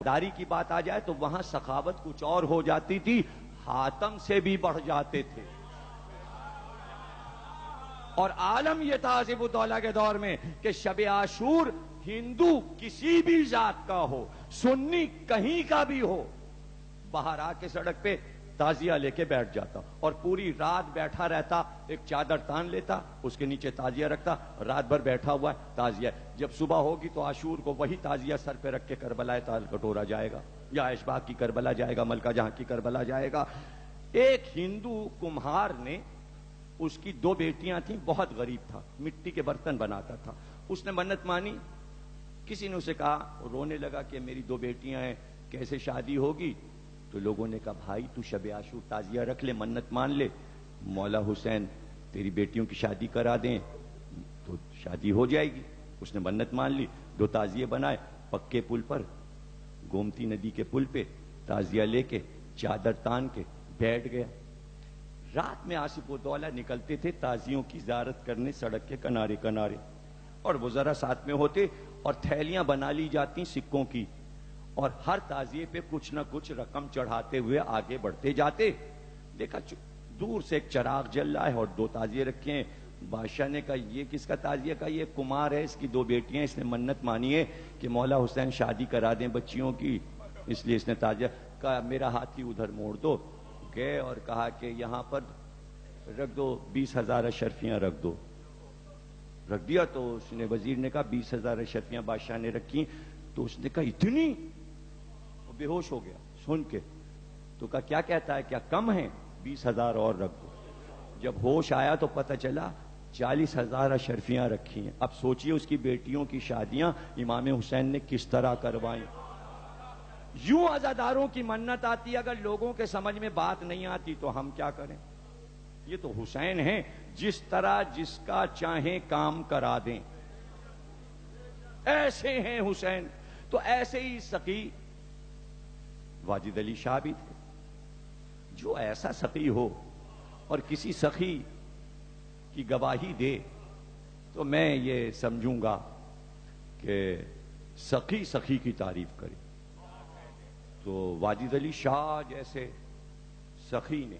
داری کی بات آ جائے تو وہاں سخاوت کچھ اور ہو جاتی تھی، حاتم سے بھی بڑھ جاتے تھے۔ اور عالم یہ تھا آصف الدولہ کے دور میں کہ شب عاشور ہندو کسی بھی ذات کا ہو، سنی کہیں کا بھی ہو، باہر آ کے سڑک پہ تعزیہ لے کے بیٹھ جاتا اور پوری رات بیٹھا رہتا، ایک چادر تان لیتا، اس کے نیچے تعزیہ رکھتا، رات بھر بیٹھا ہوا ہے تعزیہ۔ جب صبح ہوگی تو عاشور کو وہی تعزیہ سر پہ رکھ کے کربلا تال کٹورا جائے گا، یا اشباغ کی کربلا جائے گا، ملکہ جہاں کی کربلا جائے گا۔ ایک ہندو کمہار نے، اس کی 2 بیٹیاں تھیں، بہت غریب تھا، مٹی کے برتن بناتا تھا، اس نے منت مانی۔ کسی نے اسے کہا، رونے لگا کہ میری 2 بیٹیاں ہیں، کیسے شادی ہوگی؟ تو لوگوں نے کہا بھائی تو شب عاشور تعزیہ رکھ لے، منت مان لے، مولا حسین تیری بیٹیوں کی شادی کرا دیں تو شادی ہو جائے گی۔ اس نے منت مان لی، 2 تعزیے بنائے، پکے پل پر، گومتی ندی کے پل پہ تعزیہ لے کے چادر تان کے بیٹھ گیا۔ رات میں آصف الدولہ نکلتے تھے تعزیوں کی زیارت کرنے سڑک کے کنارے کنارے، اور وہ ذرا ساتھ میں ہوتے، اور تھیلیاں بنا لی جاتی سکوں کی، اور ہر تعزیے پہ کچھ نہ کچھ رقم چڑھاتے ہوئے آگے بڑھتے جاتے۔ دیکھا دور سے ایک چراغ جل رہا ہے اور 2 تعزیے رکھے ہیں۔ بادشاہ نے کہا یہ کس کا تعزیہ؟ کا یہ کمار ہے، اس کی 2 بیٹیاں، اس نے منت مانی ہے کہ مولا حسین شادی کرا دیں بچیوں کی، اس لیے اس نے تعزیہ کہا میرا ہاتھی ادھر موڑ دو۔ گئے اور کہا کہ یہاں پر رکھ دو 20,000 اشرفیاں رکھ دو۔ رکھ دیا تو اس نے، وزیر نے کہا 20,000 اشرفیاں بادشاہ نے رکھی، تو اس نے کہا اتنی؟ وہ بے ہوش ہو گیا سن کے، تو کہا کیا کہتا ہے، کیا کم ہے؟ 20,000 اور رکھ دو۔ جب ہوش آیا تو پتہ چلا 40,000 اشرفیاں رکھی ہیں۔ اب سوچئے اس کی بیٹیوں کی شادیاں امام حسین نے کس طرح کروائیں۔ یوں عزاداروں کی منت آتی، اگر لوگوں کے سمجھ میں بات نہیں آتی تو ہم کیا کریں؟ یہ تو حسین ہیں، جس طرح جس کا چاہیں کام کرا دیں، ایسے ہیں حسین۔ تو ایسے ہی سخی واجد علی شاہ بھی تھے۔ جو ایسا سخی ہو اور کسی سخی کی گواہی دے تو میں یہ سمجھوں گا کہ سخی سخی کی تعریف کرے۔ تو واجد علی شاہ جیسے سخی نے،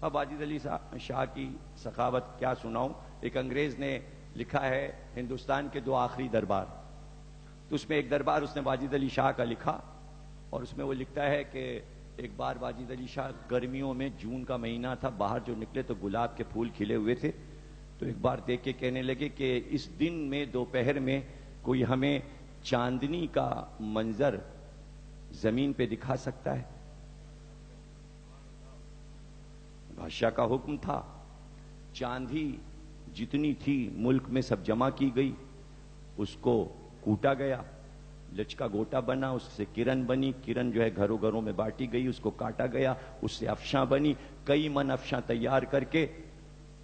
اب واجد علی شاہ کی سخاوت کیا سناؤں۔ ایک انگریز نے لکھا ہے ہندوستان کے 2 آخری دربار، تو اس میں ایک دربار اس نے واجد علی شاہ کا لکھا، اور اس میں وہ لکھتا ہے کہ ایک بار واجد علی شاہ گرمیوں میں، جون کا مہینہ تھا، باہر جو نکلے تو گلاب کے پھول کھلے ہوئے تھے، تو ایک بار دیکھ کے کہنے لگے کہ اس دن میں دوپہر میں کوئی ہمیں چاندنی کا منظر زمین پہ دکھا سکتا ہے؟ بادشاہ کا حکم تھا، چاندی جتنی تھی ملک میں سب جمع کی گئی، اس کو کوٹا گیا، لچکا گوٹا بنا، اس سے کرن بنی، کرن جو ہے گھروں گھروں میں بانٹی گئی، اس کو کاٹا گیا، اس سے افشاں بنی، کئی من افشاں تیار کر کے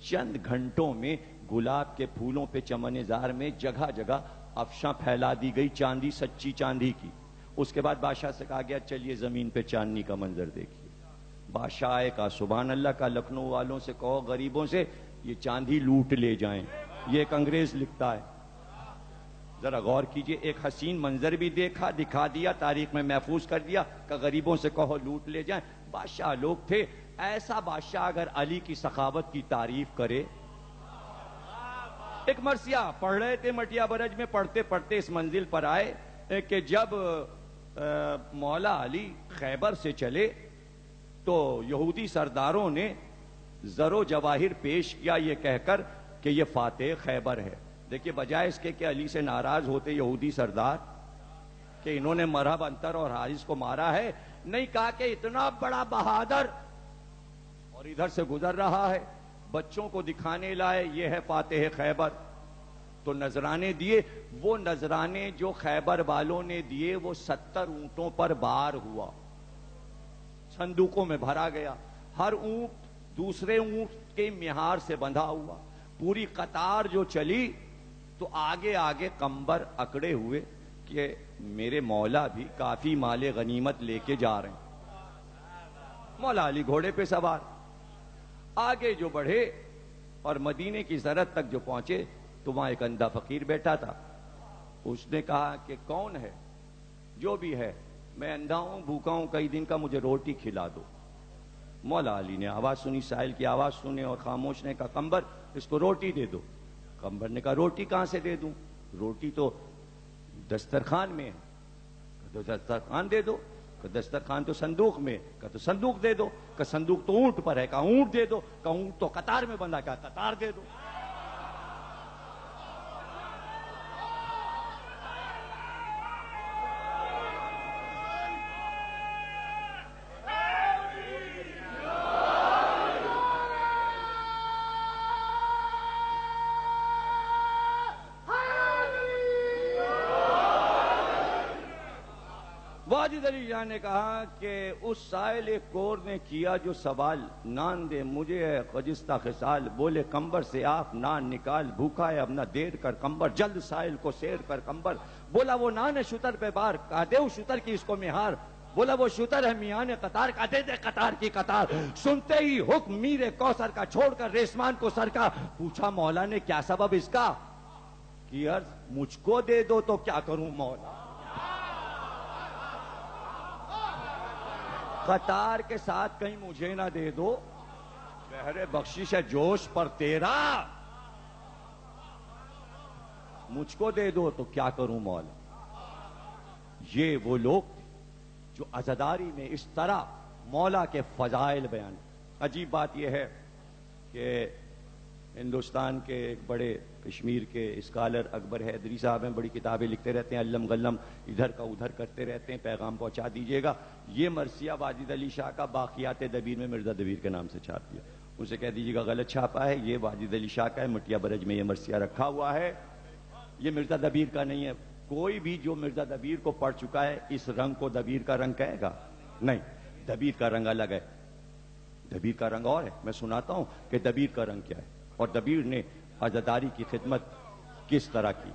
چند گھنٹوں میں گلاب کے پھولوں پہ چمن زار میں جگہ جگہ افشاں پھیلا دی گئی، چاندی، سچی چاندی کی۔ اس کے بعد بادشاہ سے کہا گیا چلیے زمین پہ چاندنی کا منظر دیکھیے۔ بادشاہ آئے، کہا سبحان اللہ، کا لکھنؤ والوں سے کہو غریبوں سے یہ چاندی لوٹ لے جائیں۔ یہ ایک انگریز لکھتا ہے، ذرا غور کیجئے، ایک حسین منظر بھی دیکھا، دکھا دیا، تاریخ میں محفوظ کر دیا کہ غریبوں سے کہو لوٹ لے جائیں۔ بادشاہ لوگ تھے، ایسا بادشاہ اگر علی کی سخاوت کی تعریف کرے۔ ایک مرثیہ پڑھ رہے تھے مٹیا برج میں، پڑھتے پڑھتے اس منزل پر آئے کہ جب مولا علی خیبر سے چلے تو یہودی سرداروں نے زر و جواہر پیش کیا یہ کہہ کر کہ یہ فاتح خیبر ہے۔ دیکھیے بجائے اس کے کہ علی سے ناراض ہوتے یہودی سردار کہ انہوں نے مرہب انتر اور حارث کو مارا ہے، نہیں کہا کہ اتنا بڑا بہادر اور ادھر سے گزر رہا ہے، بچوں کو دکھانے لائے یہ ہے فاتح خیبر، تو نذرانے دیے۔ وہ نذرانے جو خیبر والوں نے دیے وہ 70 اونٹوں پر بار ہوا، صندوقوں میں بھرا گیا، ہر اونٹ دوسرے اونٹ کے مہار سے بندھا ہوا، پوری قطار جو چلی تو آگے آگے قمبر اکڑے ہوئے کہ میرے مولا بھی کافی مال غنیمت لے کے جا رہے ہیں۔ مولا علی گھوڑے پہ سوار آگے جو بڑھے اور مدینے کی سرحد تک جو پہنچے تو وہاں ایک اندھا فقیر بیٹھا تھا۔ اس نے کہا کہ کون ہے؟ جو بھی ہے میں اندھا ہوں بھوکا ہوں کئی دن کا, مجھے روٹی کھلا دو. مولا علی نے آواز سنی, سائل کی آواز سنے اور خاموش نے کہا قمبر اس کو روٹی دے دو. قمبر نے کہا روٹی کہاں سے دے دوں, روٹی تو دسترخوان میں ہے. تو دسترخوان دے دو. کہ دسترخوان تو صندوق میں. کہ تو صندوق دے دو. کہ صندوق تو اونٹ پر ہے. کہا اونٹ دے دو. کہ اونٹ تو قطار میں بندھا. کہا قطار دے دو. واجد علی شاہ نے کہا کہ اس سائل کور نے کیا جو سوال, نان دے مجھے ہے خجستہ خصال, بولے قمبر سے آپ نان نکال, بھوکا ہے اب نہ دیر کر قمبر, جلد سائل کو سیر کر قمبر. بولا وہ نان ہے شتر پہ بار, کہا دے شتر کی اس کو مہار. بولا وہ شتر ہے میان قطار, کہا دے قطار کی قطار. سنتے ہی حکم میر کوثر کا چھوڑ کر ریسمان کو سر کا. پوچھا مولا نے کیا سبب اس کا, کی عرض مجھ کو دے دو تو کیا کروں مولا. قطار کے ساتھ کہیں مجھے نہ دے دو, بہر بخشش ہے جوش پر تیرا, مجھ کو دے دو تو کیا کروں مولا. یہ وہ لوگ جو عزاداری میں اس طرح مولا کے فضائل بیان. عجیب بات یہ ہے کہ ہندوستان کے ایک بڑے کشمیر کے اسکالر اکبر حیدری صاحب ہیں, بڑی کتابیں لکھتے رہتے ہیں, علم غلم ادھر کا ادھر کرتے رہتے ہیں, پیغام پہنچا دیجیے گا. یہ مرثیہ واجد علی شاہ کا باقیات دبیر میں مرزا دبیر کے نام سے چھاپ دیا, اسے کہہ دیجیے گا غلط چھاپا ہے, یہ واجد علی شاہ کا ہے, مٹیا برج میں یہ مرثیہ رکھا ہوا ہے, یہ مرزا دبیر کا نہیں ہے. کوئی بھی جو مرزا دبیر کو پڑھ چکا ہے اس رنگ کو دبیر کا رنگ کہے گا؟ نہیں, دبیر کا رنگ الگ ہے, دبیر کا رنگ اور ہے. میں سناتا ہوں کہ دبیر کا رنگ کیا ہے اور دبیر نے عزاداری کی خدمت کس طرح کی.